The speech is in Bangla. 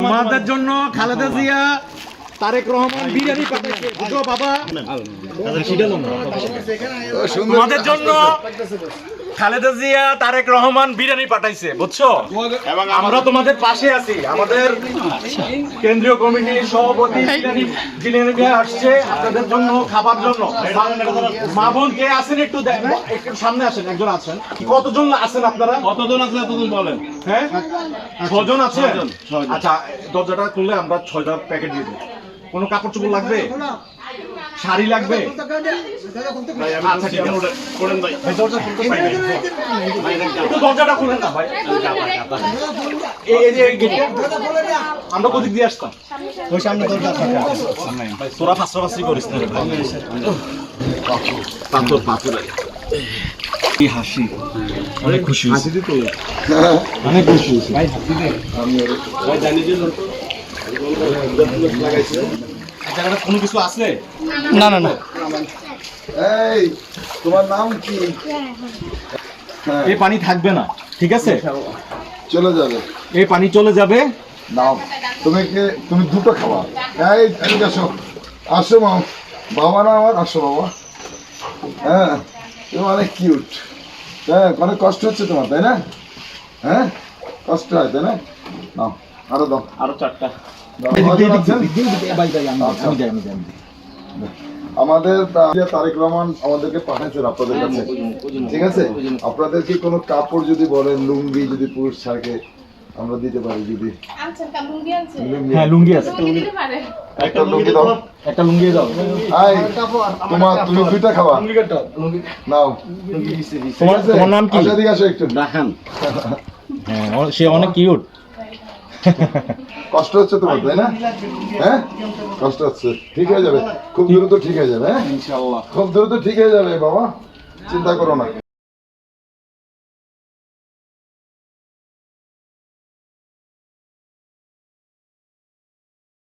তোমাদের জন্য খালেদা জিয়া তারেক রহমান বিরিয়ানি পাঠাইছে, বুঝো বাবা। তোমাদের জন্য খালেদা জিয়া তারেক রহমান বিরিয়ানি পাঠাইছে, বুঝছো? এবং আমরা তোমাদের পাশে আছি। আমাদের কেন্দ্রীয় কমিটির সভাপতি বিরিয়ানি নিয়ে আসছে আপনাদের জন্য, খাবার জন্য। মা বোন কে আছেন একটু একটু সামনে আসেন, একজন আছেন। কতজন আছেন আপনারা? কতজন আছে এতজন বলেন? হ্যাঁ, 6 জন আছেন। আচ্ছা, দরজাটা খুললে আমরা 6টা প্যাকেট দিয়ে দেব। কোনো কাপড় চোপড় লাগবে? শাড়ি লাগবে? আচ্ছা ঠিক আছে, করেন ভাই। দরজা খুলতে পাই না, একটু দরজাটা খুলেন না ভাই। এই যে গেটটা আমরা কোদিক দিয়ে আসতাম? ওই সামনে দরজা থাকে। ভাই তোরা ফাঁসি করিস না ভাই। পাথর এই হাসি অনেক খুশি হাসি দিত, অনেক খুশি ভাই। হাসি দে, আমি ভাই জানি যে লাগাইছে। জায়গাটা কোনো কিছু আছে? না না না। এই তোমার নাম কি? এই পানি থাকবে না, ঠিক আছে? চলে যাবে, এই পানি চলে যাবে। নাও তুমি দুটো খাওয়া। এই এদিকে আসো, আসো মা, বাবা না আমার, আসো বাবা। হ্যাঁ, তুমি অনেক কিউট। হ্যাঁ, অনেক কষ্ট হচ্ছে তোমার, তাই না? হ্যাঁ, কষ্ট হয়, তাই না? নাও, আরো দাও, আরো 4টা। আমাদের তারেক রহমান আমাদেরকে পাঠাচ্ছেন আপনাদের কাছে, ঠিক আছে? আপনাদের কি কোনো কাপড় যদি বলেন, লুঙ্গি যদি পুরুষ থাকে আমরা দিতে পারি। যদি হ্যাঁ, লুঙ্গি আছে, একটা লুঙ্গি দাও, একটা লুঙ্গি দাও। তুমি 2টা খাওয়া নাও। তোমার নাম কি? এদিকে আসো একটু। রাহান। হ্যাঁ, সে অনেক কিউট। কষ্ট হচ্ছে তোমার, তাই না? হ্যাঁ, কষ্ট হচ্ছে, ঠিক হয়ে যাবে, খুব দ্রুত ঠিক হয়ে যাবে। হ্যাঁ ইনশাআল্লাহ, খুব দ্রুত ঠিক হয়ে যাবে বাবা, চিন্তা করো না।